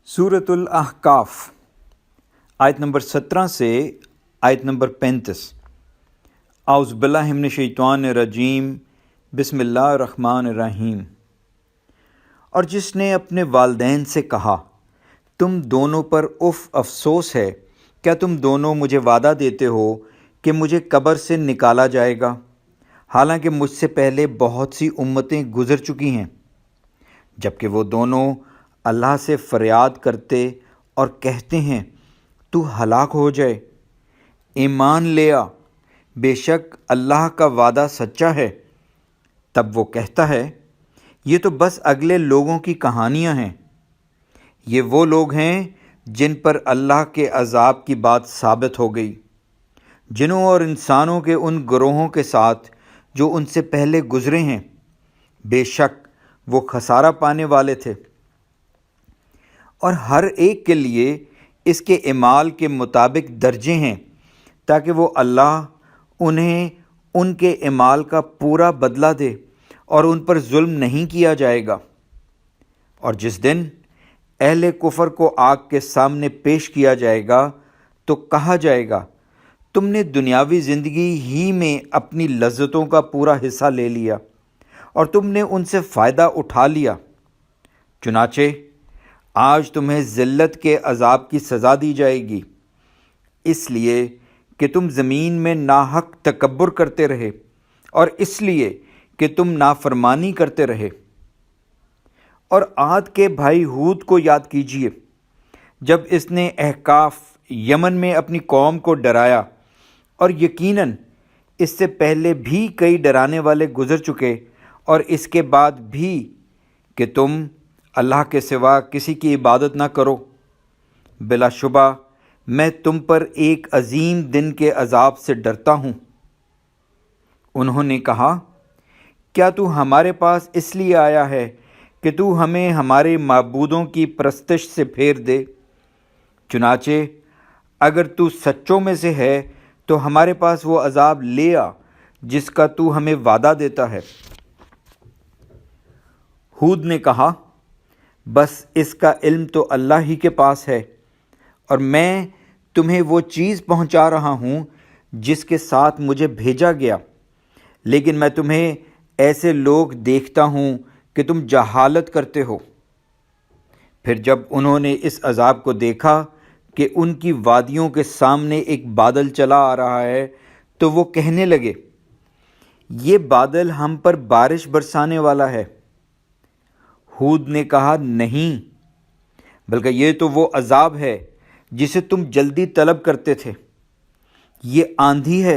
सूरत अल-अहकाफ आयत नंबर 17 से आयत नंबर 35। औज़ बिल्लाहि मिनश शैतानिर रजीम, बिस्मिल्लाहिर रहमानिर रहीम। और जिसने अपने वालिदैन से कहा, तुम दोनों पर उफ़ अफसोस है, क्या तुम दोनों मुझे वादा देते हो कि मुझे कब्र से निकाला जाएगा, हालांकि मुझसे पहले बहुत सी उम्मतें गुज़र चुकी हैं। जबकि वो दोनों अल्लाह से फरियाद करते और कहते हैं, तू हलाक हो जाए, ईमान ले आ, बेशक अल्लाह का वादा सच्चा है। तब वो कहता है, ये तो बस अगले लोगों की कहानियाँ हैं। ये वो लोग हैं जिन पर अल्लाह के अज़ाब की बात साबित हो गई, जिन्हों और इंसानों के उन ग्रोहों के साथ जो उनसे पहले गुजरे हैं। बेशक वो खसारा पाने वाले थे। और हर एक के लिए इसके इमाल के मुताबिक दर्जे हैं, ताकि वो अल्लाह उन्हें उनके इमाल का पूरा बदला दे और उन पर जुल्म नहीं किया जाएगा। और जिस दिन अहले कुफर को आग के सामने पेश किया जाएगा तो कहा जाएगा, तुमने दुनियावी ज़िंदगी ही में अपनी लज्जतों का पूरा हिस्सा ले लिया और तुमने उनसे फ़ायदा उठा लिया। चुनाचे आज तुम्हें ज़िल्लत के अज़ाब की सज़ा दी जाएगी, इसलिए कि तुम ज़मीन में नाहक तकब्बुर करते रहे और इसलिए कि तुम नाफरमानी करते रहे। और आद के भाई हूद को याद कीजिए, जब इसने अहकाफ यमन में अपनी कौम को डराया, और यकीनन इससे पहले भी कई डराने वाले गुज़र चुके, और इसके बाद भी कि तुम अल्लाह के सिवा किसी की इबादत ना करो। बिलाशुबा मैं तुम पर एक अजीम दिन के अजाब से डरता हूँ। उन्होंने कहा, क्या तू हमारे पास इसलिए आया है कि तू हमें हमारे माबूदों की परस्तिश से फेर दे? चुनाचे अगर तू सच्चों में से है तो हमारे पास वो अजाब ले आ जिसका तू हमें वादा देता है। हूद ने कहा, बस इसका इल्म तो अल्लाह ही के पास है, और मैं तुम्हें वो चीज़ पहुंचा रहा हूं जिसके साथ मुझे भेजा गया, लेकिन मैं तुम्हें ऐसे लोग देखता हूं कि तुम जहालत करते हो। फिर जब उन्होंने इस अजाब को देखा कि उनकी वादियों के सामने एक बादल चला आ रहा है, तो वो कहने लगे, ये बादल हम पर बारिश बरसाने वाला है। हूद ने कहा, नहीं, बल्कि ये तो वो अजाब है जिसे तुम जल्दी तलब करते थे। ये आंधी है,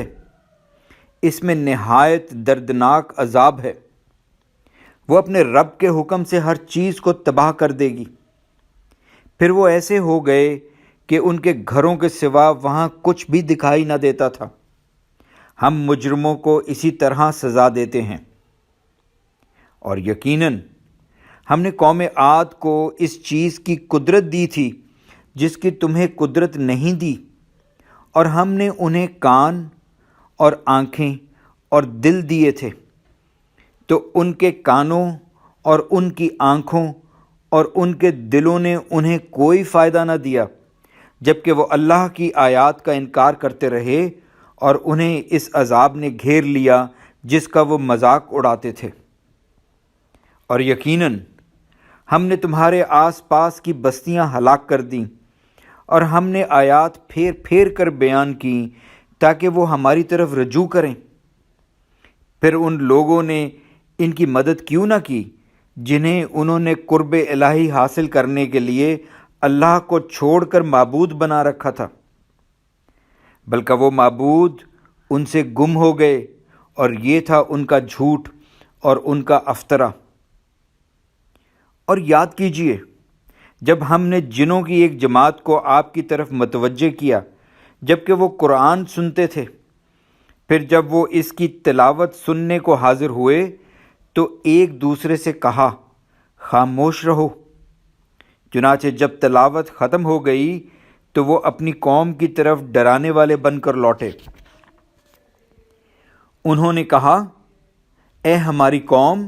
इसमें निहायत दर्दनाक अजाब है। वो अपने रब के हुक्म से हर चीज़ को तबाह कर देगी। फिर वो ऐसे हो गए कि उनके घरों के सिवा वहाँ कुछ भी दिखाई न देता था। हम मुजरिमों को इसी तरह सज़ा देते हैं। और यकीनन हमने कौम आद को इस चीज़ की कुदरत दी थी जिसकी तुम्हें कुदरत नहीं दी, और हमने उन्हें कान और आँखें और दिल दिए थे, तो उनके कानों और उनकी आँखों और उनके दिलों ने उन्हें कोई फ़ायदा न दिया, जबकि वो अल्लाह की आयात का इनकार करते रहे और उन्हें इस अजाब ने घेर लिया जिसका वो मजाक उड़ाते थे। और यकीनन हमने तुम्हारे आस पास की बस्तियां हलाक कर दी, और हमने आयात फेर फेर कर बयान की ताकि वो हमारी तरफ रजू करें। फिर उन लोगों ने इनकी मदद क्यों ना की जिन्हें उन्होंने कुर्ब इलाही हासिल करने के लिए अल्लाह को छोड़कर माबूद बना रखा था, बल्कि वो माबूद उनसे गुम हो गए, और ये था उनका झूठ और उनका अफ्तरा। और याद कीजिए, जब हमने जिनों की एक जमात को आपकी तरफ मतवज्जे किया जबकि वो कुरान सुनते थे, फिर जब वो इसकी तिलावत सुनने को हाजिर हुए तो एक दूसरे से कहा, खामोश रहो। चुनाचे जब तिलावत ख़त्म हो गई तो वो अपनी कौम की तरफ डराने वाले बनकर लौटे। उन्होंने कहा, ए हमारी कौम,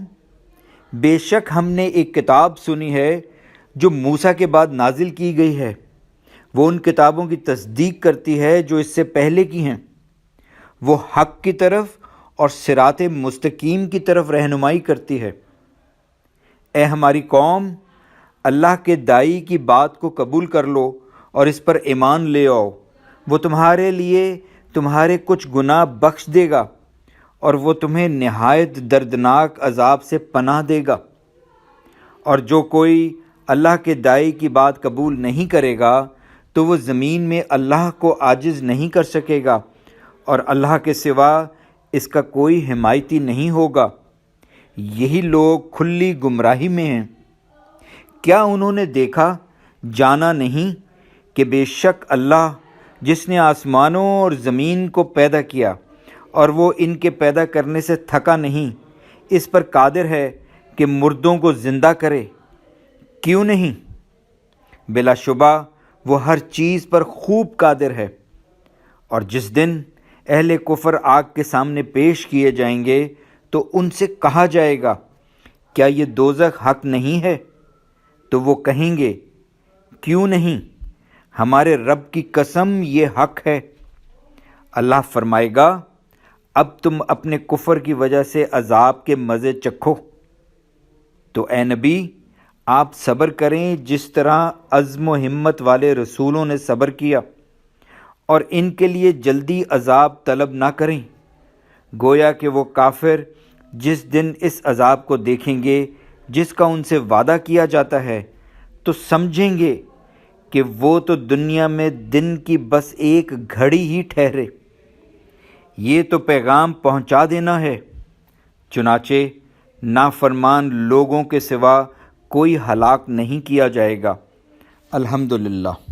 बेशक हमने एक किताब सुनी है جو موسیٰ کے بعد نازل کی گئی ہے، وہ ان کتابوں کی تصدیق کرتی ہے جو اس سے پہلے کی ہیں۔ وہ حق کی طرف اور صراط مستقیم کی طرف رہنمائی کرتی ہے۔ اے ہماری قوم، اللہ کے داعی کی بات کو قبول کر لو اور اس پر ایمان لے آؤ۔ وہ تمہارے لیے تمہارے کچھ گناہ بخش دے گا اور وہ تمہیں نہایت دردناک عذاب سے پناہ دے گا۔ اور جو کوئی اللہ کے داعی کی بات قبول نہیں کرے گا تو وہ زمین میں اللہ کو عاجز نہیں کر سکے گا، اور اللہ کے سوا اس کا کوئی حمایتی نہیں ہوگا۔ یہی لوگ کھلی گمراہی میں ہیں۔ کیا انہوں نے دیکھا، جانا نہیں کہ بے شک اللہ جس نے آسمانوں اور زمین کو پیدا کیا اور وہ ان کے پیدا کرنے سے تھکا نہیں، اس پر قادر ہے کہ مردوں کو زندہ کرے؟ کیوں نہیں؟ بلا شبہ وہ ہر چیز پر خوب قادر ہے۔ اور جس دن اہل کفر آگ کے سامنے پیش کیے جائیں گے تو ان سے کہا جائے گا، کیا یہ دوزخ حق نہیں ہے؟ تو وہ کہیں گے، کیوں نہیں؟ ہمارے رب کی قسم یہ حق ہے۔ اللہ فرمائے گا، اب تم اپنے کفر کی وجہ سے عذاب کے مزے چکھو۔ تو اے نبی، آپ صبر کریں جس طرح عزم و ہمت والے رسولوں نے صبر کیا، اور ان کے لیے جلدی عذاب طلب نہ کریں، گویا کہ وہ کافر جس دن اس عذاب کو دیکھیں گے جس کا ان سے وعدہ کیا جاتا ہے تو سمجھیں گے کہ وہ تو دنیا میں دن کی بس ایک گھڑی ہی ٹھہرے۔ یہ تو پیغام پہنچا دینا ہے، چنانچہ نافرمان لوگوں کے سوا کوئی ہلاک نہیں کیا جائے گا۔ الحمدللہ۔